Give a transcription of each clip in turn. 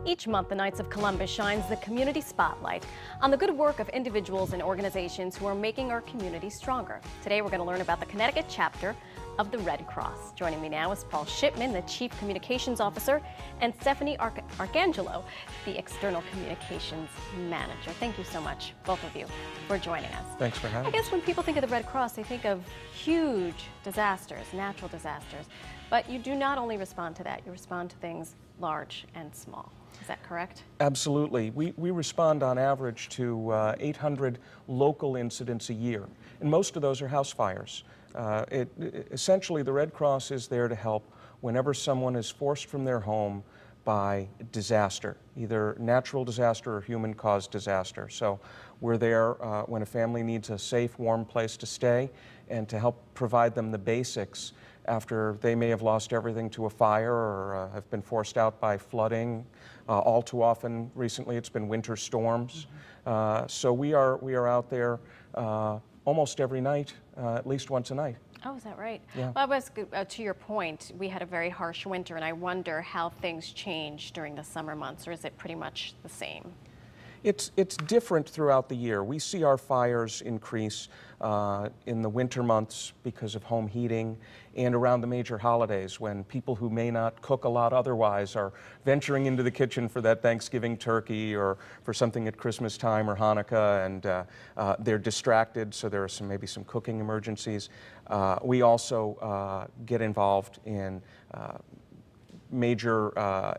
Each month, the Knights of Columbus shines the community spotlight on the good work of individuals and organizations who are making our community stronger. Today, we're going to learn about the Connecticut chapter of the Red Cross. Joining me now is Paul Shipman, the Chief Communications Officer, and Stephanie Arcangelo, the External Communications Manager. Thank you so much, both of you, for joining us. Thanks for having me. I guess when people think of the Red Cross, they think of huge disasters, natural disasters. But you do not only respond to that, you respond to things large and small. Is that correct? Absolutely. We respond on average to 800 local incidents a year, and most of those are house fires. Essentially, the Red Cross is there to help whenever someone is forced from their home by disaster, either natural disaster or human-caused disaster. So we're there when a family needs a safe, warm place to stay and to help provide them the basics after they may have lost everything to a fire or have been forced out by flooding. All too often, recently, it's been winter storms. So we are out there almost every night, at least once a night. Oh, is that right? Yeah. Well, to your point, we had a very harsh winter, and I wonder how things change during the summer months, or is it pretty much the same? It's different throughout the year. We see our fires increase in the winter months because of home heating and around the major holidays when people who may not cook a lot otherwise are venturing into the kitchen for that Thanksgiving turkey or for something at Christmas time or Hanukkah, and they're distracted, so there are maybe some cooking emergencies. We also get involved in major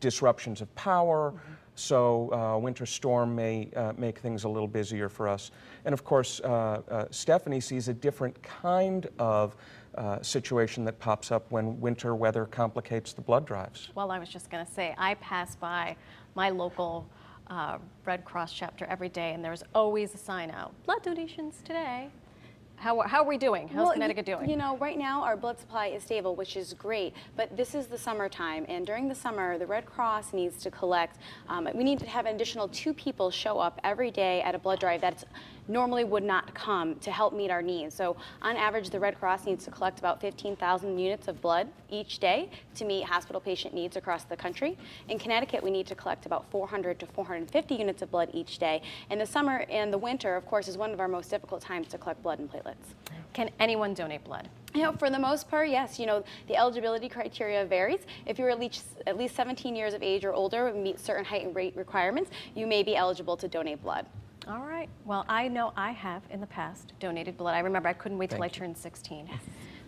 disruptions of power. So winter storm may make things a little busier for us. And of course, Stephanie sees a different kind of situation that pops up when winter weather complicates the blood drives. Well, I was just going to say, I pass by my local Red Cross chapter every day, and there's always a sign out, blood donations today. How are we doing? How's Connecticut doing? You know, right now our blood supply is stable, which is great, but this is the summertime, and during the summer, the Red Cross needs to collect, we need to have an additional 2 people show up every day at a blood drive that normally would not come to help meet our needs. So on average, the Red Cross needs to collect about 15,000 units of blood each day to meet hospital patient needs across the country. In Connecticut, we need to collect about 400 to 450 units of blood each day. And the summer and the winter, of course, is one of our most difficult times to collect blood and platelets. Can anyone donate blood? You know, for the most part, yes. You know, the eligibility criteria varies. If you're at least 17 years of age or older, meet certain height and weight requirements, you may be eligible to donate blood. All right. Well, I know I have in the past donated blood. I remember I couldn't wait till I turned 16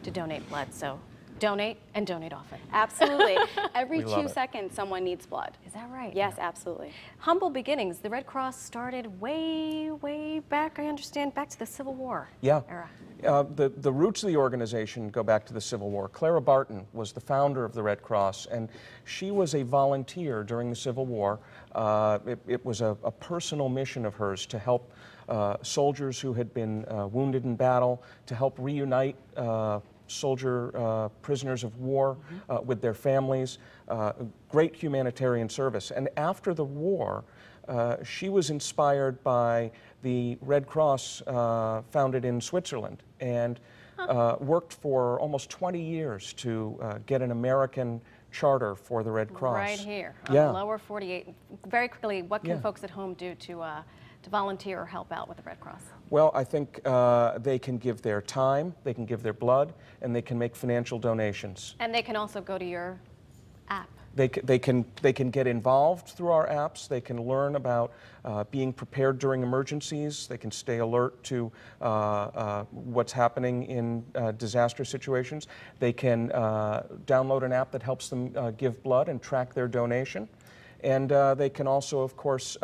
to donate blood. So donate and donate often. Absolutely. Every 2 seconds, someone needs blood. Is that right? Yes, absolutely. Humble beginnings. The Red Cross started way, way back, I understand, back to the Civil War era. The roots of the organization go back to the Civil War. Clara Barton was the founder of the Red Cross, and she was a volunteer during the Civil War. It was a personal mission of hers to help soldiers who had been wounded in battle, to help reunite soldier prisoners of war with their families. Great humanitarian service. And after the war, she was inspired by the Red Cross founded in Switzerland and worked for almost 20 years to get an American charter for the Red Cross. Right here on the lower 48. Very quickly, what can folks at home do to volunteer or help out with the Red Cross? Well, I think they can give their time, they can give their blood, and they can make financial donations. And they can also go to your app. They can get involved through our apps. They can learn about being prepared during emergencies. They can stay alert to what's happening in disaster situations. They can download an app that helps them give blood and track their donation. And they can also, of course,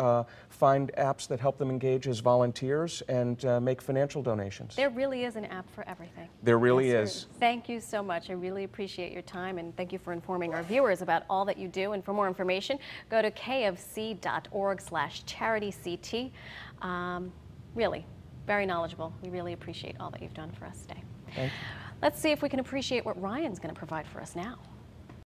find apps that help them engage as volunteers and make financial donations. There really is an app for everything. There really is. Thank you so much. I really appreciate your time, and thank you for informing our viewers about all that you do. And for more information, go to kfc.org/charityct. Really, very knowledgeable. We really appreciate all that you've done for us today. Thank you. Let's see if we can appreciate what Ryan's going to provide for us now.